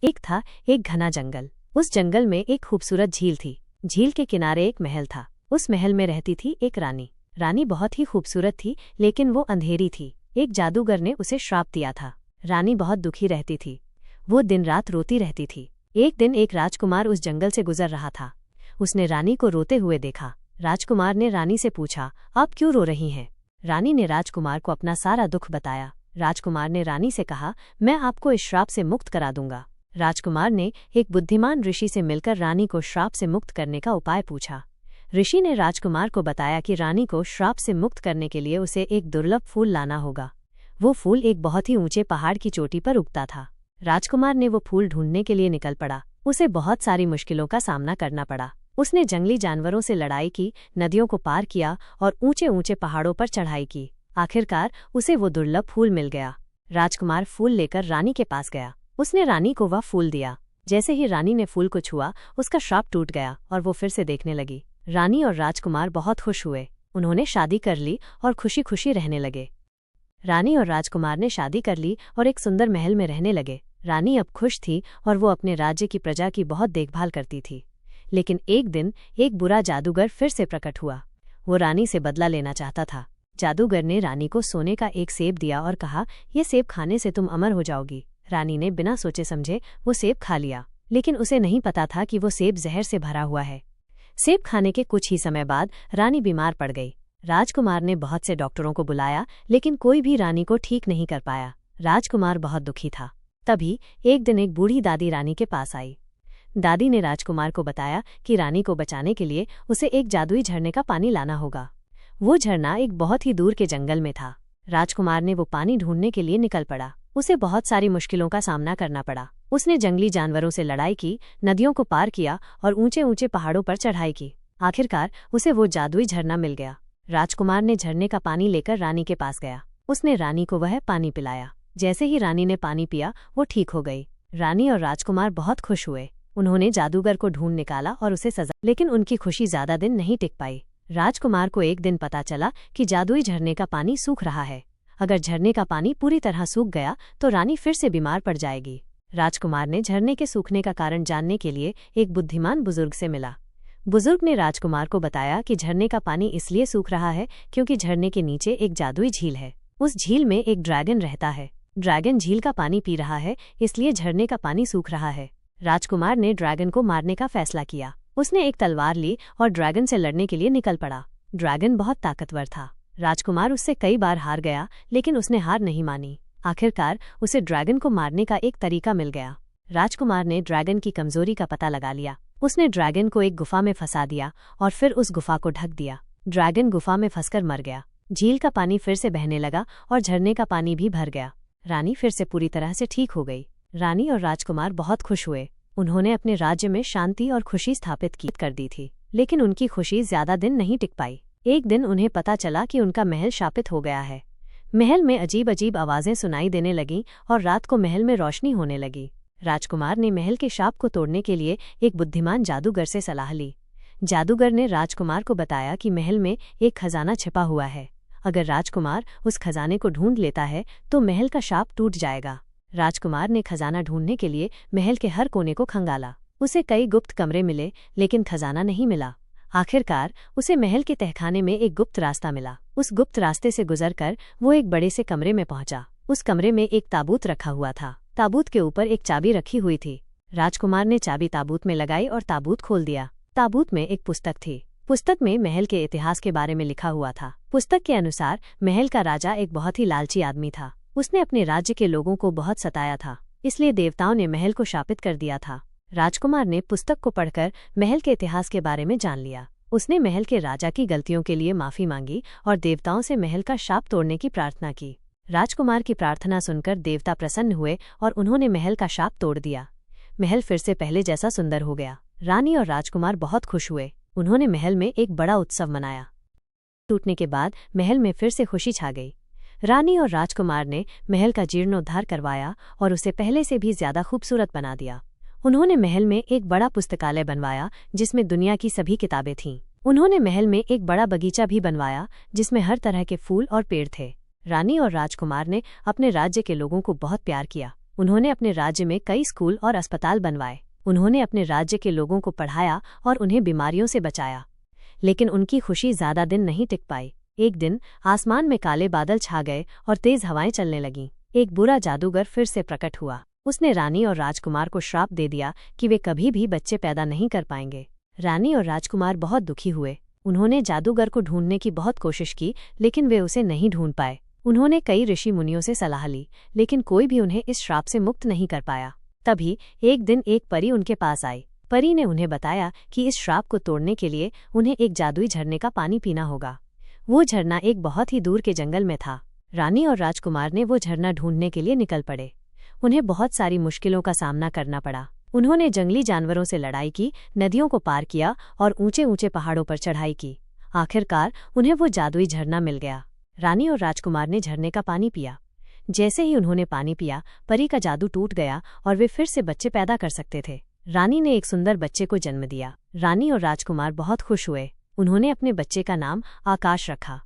एक था एक घना जंगल। उस जंगल में एक खूबसूरत झील थी। झील के किनारे एक महल था। उस महल में रहती थी एक रानी। रानी बहुत ही खूबसूरत थी, लेकिन वो अंधेरी थी। एक जादूगर ने उसे श्राप दिया था। रानी बहुत दुखी रहती थी। वो दिन रात रोती रहती थी। एक दिन एक राजकुमार उस जंगल से गुजर रहा था। उसने रानी को रोते हुए देखा। राजकुमार ने रानी से पूछा, आप क्यों रो रही हैं? रानी ने राजकुमार को अपना सारा दुख बताया। राजकुमार ने रानी से कहा, मैं आपको इस श्राप से मुक्त करा दूंगा। राजकुमार ने एक बुद्धिमान ऋषि से मिलकर रानी को श्राप से मुक्त करने का उपाय पूछा। ऋषि ने राजकुमार को बताया कि रानी को श्राप से मुक्त करने के लिए उसे एक दुर्लभ फूल लाना होगा। वो फूल एक बहुत ही ऊंचे पहाड़ की चोटी पर उगता था। राजकुमार ने वो फूल ढूंढने के लिए निकल पड़ा। उसे बहुत सारी मुश्किलों का सामना करना पड़ा। उसने जंगली जानवरों से लड़ाई की, नदियों को पार किया और ऊंचे ऊंचे पहाड़ों पर चढ़ाई की। आखिरकार उसे वो दुर्लभ फूल मिल गया। राजकुमार फूल लेकर रानी के पास गया। उसने रानी को वह फूल दिया। जैसे ही रानी ने फूल को छुआ, उसका श्राप टूट गया और वो फिर से देखने लगी। रानी और राजकुमार बहुत खुश हुए। उन्होंने शादी कर ली और खुशी खुशी रहने लगे। रानी और राजकुमार ने शादी कर ली और एक सुंदर महल में रहने लगे। रानी अब खुश थी और वो अपने राज्य की प्रजा की बहुत देखभाल करती थी। लेकिन एक दिन एक बुरा जादूगर फिर से प्रकट हुआ। वो रानी से बदला लेना चाहता था। जादूगर ने रानी को सोने का एक सेब दिया और कहा, यह सेब खाने से तुम अमर हो जाओगी। रानी ने बिना सोचे समझे वो सेब खा लिया, लेकिन उसे नहीं पता था कि वो सेब जहर से भरा हुआ है। सेब खाने के कुछ ही समय बाद रानी बीमार पड़ गई। राजकुमार ने बहुत से डॉक्टरों को बुलाया, लेकिन कोई भी रानी को ठीक नहीं कर पाया। राजकुमार बहुत दुखी था। तभी एक दिन एक बूढ़ी दादी रानी के पास आई। दादी ने राजकुमार को बताया कि रानी को बचाने के लिए उसे एक जादुई झरने का पानी लाना होगा। वो झरना एक बहुत ही दूर के जंगल में था। राजकुमार ने वो पानी ढूंढने के लिए निकल पड़ा। उसे बहुत सारी मुश्किलों का सामना करना पड़ा। उसने जंगली जानवरों से लड़ाई की, नदियों को पार किया और ऊंचे ऊंचे पहाड़ों पर चढ़ाई की। आखिरकार उसे वो जादुई झरना मिल गया। राजकुमार ने झरने का पानी लेकर रानी के पास गया। उसने रानी को वह पानी पिलाया। जैसे ही रानी ने पानी पिया, वो ठीक हो गई। रानी और राजकुमार बहुत खुश हुए। उन्होंने जादूगर को ढूंढ निकाला और उसे सजा, लेकिन उनकी खुशी ज्यादा दिन नहीं टिक पाई। राजकुमार को एक दिन पता चला कि जादुई झरने का पानी सूख रहा है। अगर झरने का पानी पूरी तरह सूख गया तो रानी फिर से बीमार पड़ जाएगी। राजकुमार ने झरने के सूखने का कारण जानने के लिए एक बुद्धिमान बुजुर्ग से मिला। बुजुर्ग ने राजकुमार को बताया कि झरने का पानी इसलिए सूख रहा है क्योंकि झरने के नीचे एक जादुई झील है। उस झील में एक ड्रैगन रहता है। ड्रैगन झील का पानी पी रहा है, इसलिए झरने का पानी सूख रहा है। राजकुमार ने ड्रैगन को मारने का फैसला किया। उसने एक तलवार ली और ड्रैगन से लड़ने के लिए निकल पड़ा। ड्रैगन बहुत ताकतवर था। राजकुमार उससे कई बार हार गया, लेकिन उसने हार नहीं मानी। आखिरकार उसे ड्रैगन को मारने का एक तरीका मिल गया। राजकुमार ने ड्रैगन की कमजोरी का पता लगा लिया। उसने ड्रैगन को एक गुफा में फंसा दिया और फिर उस गुफा को ढक दिया। ड्रैगन गुफा में फंसकर मर गया। झील का पानी फिर से बहने लगा और झरने का पानी भी भर गया। रानी फिर से पूरी तरह से ठीक हो गई। रानी और राजकुमार बहुत खुश हुए। उन्होंने अपने राज्य में शांति और खुशी स्थापित कर दी थी, लेकिन उनकी खुशी ज्यादा दिन नहीं टिक पाई। एक दिन उन्हें पता चला कि उनका महल शापित हो गया है। महल में अजीब अजीब आवाजें सुनाई देने लगीं और रात को महल में रोशनी होने लगी। राजकुमार ने महल के शाप को तोड़ने के लिए एक बुद्धिमान जादूगर से सलाह ली। जादूगर ने राजकुमार को बताया कि महल में एक खजाना छिपा हुआ है। अगर राजकुमार उस खजाने को ढूंढ लेता है तो महल का शाप टूट जाएगा। राजकुमार ने खजाना ढूंढने के लिए महल के हर कोने को खंगाला। उसे कई गुप्त कमरे मिले, लेकिन खजाना नहीं मिला। आखिरकार उसे महल के तहखाने में एक गुप्त रास्ता मिला। उस गुप्त रास्ते से गुजरकर वो एक बड़े से कमरे में पहुंचा। उस कमरे में एक ताबूत रखा हुआ था। ताबूत के ऊपर एक चाबी रखी हुई थी। राजकुमार ने चाबी ताबूत में लगाई और ताबूत खोल दिया। ताबूत में एक पुस्तक थी। पुस्तक में महल के इतिहास के बारे में लिखा हुआ था। पुस्तक के अनुसार महल का राजा एक बहुत ही लालची आदमी था। उसने अपने राज्य के लोगों को बहुत सताया था, इसलिए देवताओं ने महल को शापित कर दिया था। राजकुमार ने पुस्तक को पढ़कर महल के इतिहास के बारे में जान लिया। उसने महल के राजा की गलतियों के लिए माफी मांगी और देवताओं से महल का शाप तोड़ने की प्रार्थना की। राजकुमार की प्रार्थना सुनकर देवता प्रसन्न हुए और उन्होंने महल का शाप तोड़ दिया। महल फिर से पहले जैसा सुंदर हो गया। रानी और राजकुमार बहुत खुश हुए। उन्होंने महल में एक बड़ा उत्सव मनाया। टूटने के बाद महल में फिर से खुशी छा गई। रानी और राजकुमार ने महल का जीर्णोद्धार करवाया और उसे पहले से भी ज्यादा खूबसूरत बना दिया। उन्होंने महल में एक बड़ा पुस्तकालय बनवाया जिसमें दुनिया की सभी किताबें थीं। उन्होंने महल में एक बड़ा बगीचा भी बनवाया जिसमें हर तरह के फूल और पेड़ थे। रानी और राजकुमार ने अपने राज्य के लोगों को बहुत प्यार किया। उन्होंने अपने राज्य में कई स्कूल और अस्पताल बनवाए। उन्होंने अपने राज्य के लोगों को पढ़ाया और उन्हें बीमारियों से बचाया। लेकिन उनकी खुशी ज्यादा दिन नहीं टिक पाई। एक दिन आसमान में काले बादल छा गए और तेज हवाएं चलने लगीं। एक बुरा जादूगर फिर से प्रकट हुआ। उसने रानी और राजकुमार को श्राप दे दिया कि वे कभी भी बच्चे पैदा नहीं कर पाएंगे। रानी और राजकुमार बहुत दुखी हुए। उन्होंने जादूगर को ढूंढने की बहुत कोशिश की, लेकिन वे उसे नहीं ढूंढ पाए। उन्होंने कई ऋषि मुनियों से सलाह ली, लेकिन कोई भी उन्हें इस श्राप से मुक्त नहीं कर पाया। तभी एक दिन एक परी उनके पास आई। परी ने उन्हें बताया कि इस श्राप को तोड़ने के लिए उन्हें एक जादुई झरने का पानी पीना होगा। वो झरना एक बहुत ही दूर के जंगल में था। रानी और राजकुमार ने वो झरना ढूंढने के लिए निकल पड़े। उन्हें बहुत सारी मुश्किलों का सामना करना पड़ा। उन्होंने जंगली जानवरों से लड़ाई की, नदियों को पार किया और ऊंचे ऊंचे पहाड़ों पर चढ़ाई की। आखिरकार उन्हें वो जादुई झरना मिल गया। रानी और राजकुमार ने झरने का पानी पिया। जैसे ही उन्होंने पानी पिया, परी का जादू टूट गया और वे फिर से बच्चे पैदा कर सकते थे। रानी ने एक सुंदर बच्चे को जन्म दिया। रानी और राजकुमार बहुत खुश हुए। उन्होंने अपने बच्चे का नाम आकाश रखा।